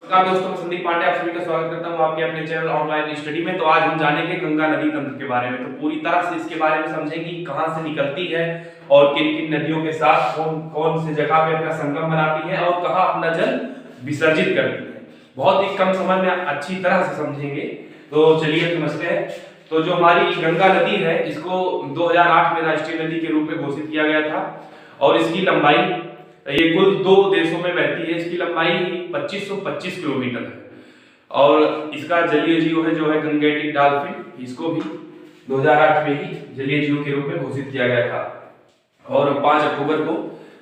नमस्कार दोस्तों, मैं संदीप पांडे आप सभी का स्वागत करता हूं आपके अपने चैनल ऑनलाइन स्टडी में। तो आज हम जानेंगे गंगा नदी तंत्र के बारे में। तो पूरी तरह से इसके बारे में समझेंगे कि कहां से निकलती है और किन किन नदियों के साथ कौन कौन से जगह पे अपना संगम बनाती है और कहां अपना जल विसर्जित करती है। बहुत ही कम समय में अच्छी तरह से समझेंगे। तो चलिए समझते हैं। तो जो हमारी गंगा नदी है, इसको 2008 में राष्ट्रीय नदी के रूप में घोषित किया गया था और इसकी लंबाई, ये कुल 2 देशों में बहती है। इसकी लंबाई 2525 किलोमीटर है और इसका जलीय जीव है जो है गंगेटिक डॉल्फिन। इसको भी 2008 में ही जलीय जीव के रूप में घोषित किया गया था और 5 अक्टूबर को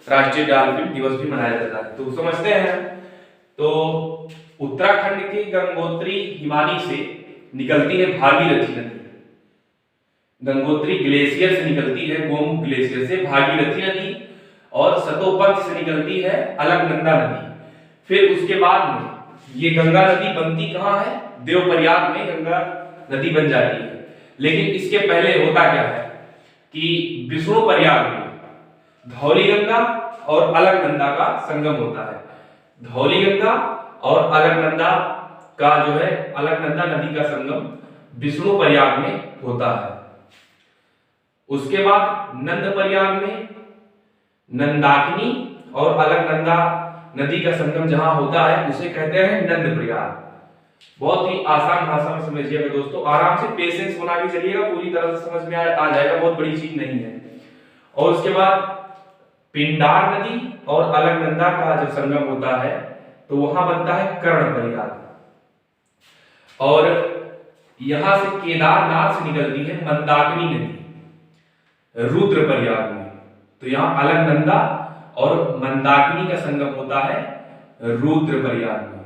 राष्ट्रीय डॉल्फिन दिवस भी मनाया जाता है। तो समझते हैं। तो उत्तराखंड के गंगोत्री हिमानी से निकलती है भागीरथी नदी। गंगोत्री ग्लेशियर से निकलती है, गोमुख ग्लेशियर से भागीरथी नदी, और सतोपंथ से निकलती है अलकनंदा नदी। फिर उसके बाद में ये गंगा नदी बनती कहां है? देवप्रयाग में गंगा नदी बन जाती है। लेकिन इसके पहले होता क्या है कि विष्णुप्रयाग में धौलीगंगा और अलकनंदा का संगम होता है। धौलीगंगा और अलकनंदा का जो है अलकनंदा नदी का संगम विष्णुप्रयाग में होता है। उसके बाद नंदप्रयाग में नंदाकिनी और अलकनंदा नदी का संगम जहां होता है उसे कहते हैं नंदप्रयाग। बहुत ही आसान भाषा में समझिएगा दोस्तों, आराम से पेशेंस बना के चलिएगा, पूरी तरह से समझ में आ जाएगा, बहुत बड़ी चीज नहीं है। और उसके बाद पिंडार नदी और अलकनंदा का जो संगम होता है तो वहां बनता है कर्णप्रयाग। और यहां से केदारनाथ से निकलती है मंदाकिनी नदी रुद्रप्रयाग में। तो यहाँ अलकनंदा और मंदाकिनी का संगम होता है रुद्रप्रयाग में।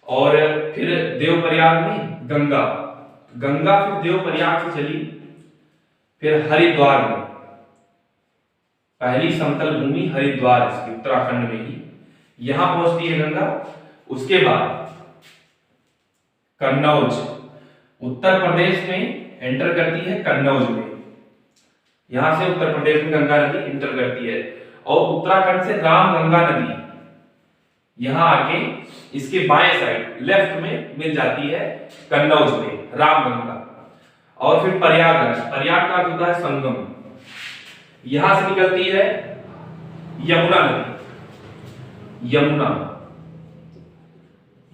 और फिर देवप्रयाग में गंगा फिर देवप्रयाग से चली फिर हरिद्वार में, पहली समतल भूमि हरिद्वार इसकी उत्तराखंड में ही, यहां पहुंचती है गंगा। उसके बाद कन्नौज, उत्तर प्रदेश में एंटर करती है कन्नौज में। यहां से उत्तर प्रदेश में गंगा नदी इंटर करती है और उत्तराखंड से रामगंगा नदी यहां आके इसके बाएं साइड लेफ्ट में मिल जाती है कन्नौज में रामगंगा। और फिर प्रयागराज का होता है संगम, यहां से निकलती है यमुना नदी।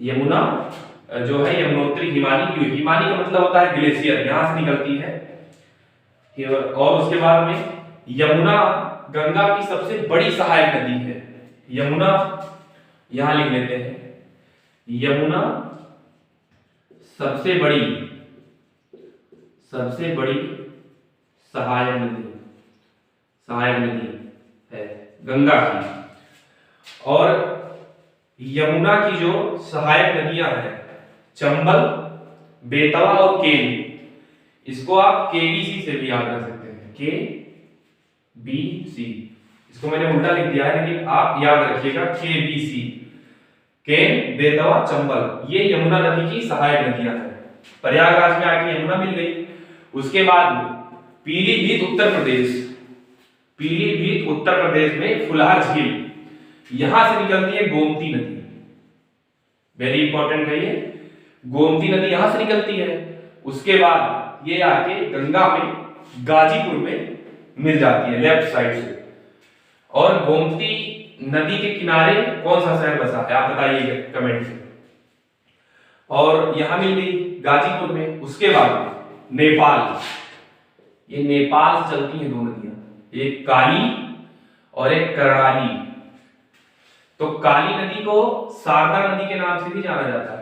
यमुना जो है यमुनोत्री हिमानी का मतलब होता है ग्लेशियर, यहां से निकलती है। और उसके बाद में यमुना गंगा की सबसे बड़ी सहायक नदी है। यमुना यहां लिख लेते हैं, यमुना सबसे बड़ी सहायक नदी है गंगा की। और यमुना की जो सहायक नदियां हैं चंबल, बेतवा और केन, इसको आप केबीसी से भी याद रख सकते हैं, केबीसी। इसको मैंने उल्टा लिख दिया है लेकिन आप याद रखिएगा केबीसी, केन, बेतवा, चंबल, ये यमुना नदी की सहायक नदियां हैं। प्रयागराज में आके यमुना मिल गई। उसके बाद में पीलीभीत उत्तर प्रदेश में फुलहार झील, यहां से निकलती है गोमती नदी। वेरी इंपॉर्टेंट है ये, गोमती नदी यहां से निकलती है। उसके बाद ये आके गंगा में गाजीपुर में मिल जाती है लेफ्ट साइड से। और गोमती नदी के किनारे कौन सा शहर बसा है आप बताइएगा कमेंट में। और यहां मिल गई गाजीपुर में। उसके बाद नेपाल, ये नेपाल से चलती हैं 2 नदियां, एक काली और एक कर्णाली। तो काली नदी को शारदा नदी के नाम से भी जाना जाता है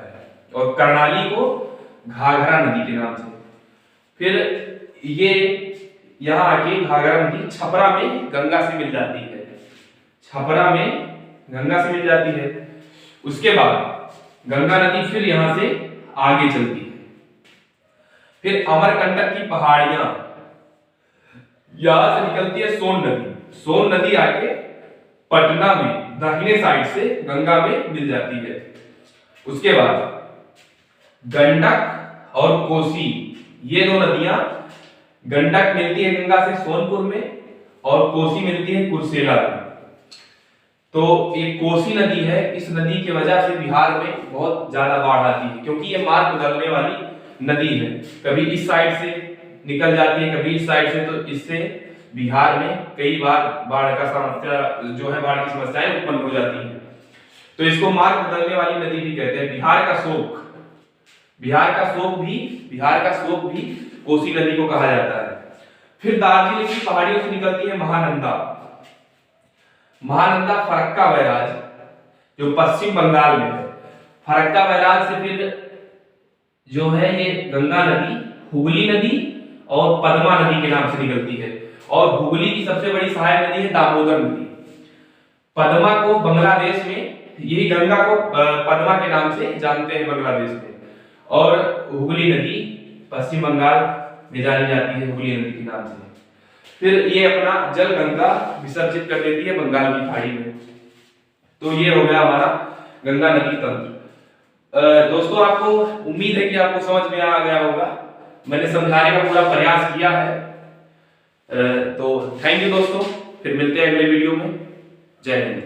और कर्णाली को घाघरा नदी के नाम से। फिर ये यहां आके घाघरा नदी छपरा में गंगा से मिल जाती है, उसके बाद गंगा नदी फिर यहां से आगे चलती है। फिर अमरकंटक की पहाड़ियां, यहां से निकलती है सोन नदी आके पटना में दाहिने साइड से गंगा में मिल जाती है। उसके बाद गंडक और कोसी, ये 2 नदियां, गंडक मिलती है गंगा से सोनपुर में और कोसी मिलती है कुर्सेला में। तो एक कोसी नदी है, इस नदी की वजह से बिहार में बहुत ज्यादा बाढ़ आती है, क्योंकि ये मार्ग बदलने वाली नदी है। कभी इस साइड से निकल जाती है, कभी इस साइड से, तो इससे बिहार में कई बार बाढ़ का समस्या जो है, बाढ़ की समस्याएं उत्पन्न हो जाती है। तो इसको मार्ग बदलने वाली नदी भी कहते हैं। बिहार का शोक भी कोसी नदी को कहा जाता है। फिर दार्जिलिंग की पहाड़ियों से निकलती है महानंदा फरक्का बैराज, जो पश्चिम बंगाल में है। फरक्का बैराज से फिर जो है ये गंगा नदी, हुगली नदी और पद्मा नदी के नाम से निकलती है। और हुगली की सबसे बड़ी सहायक नदी है दामोदर नदी। पद्मा को बांग्लादेश में, यही गंगा को पद्मा के नाम से जानते हैं बांग्लादेश में, और हुगली नदी पश्चिम बंगाल में जानी जाती है हुगली नदी के नाम से। फिर ये अपना जल गंगा विसर्जित कर देती है बंगाल की खाड़ी में। तो ये हो गया हमारा गंगा नदी तंत्र। दोस्तों, आपको उम्मीद है कि आपको समझ में आ गया होगा, मैंने समझाने का पूरा प्रयास किया है। तो थैंक यू दोस्तों, फिर मिलते हैं अगले वीडियो में। जय हिंद।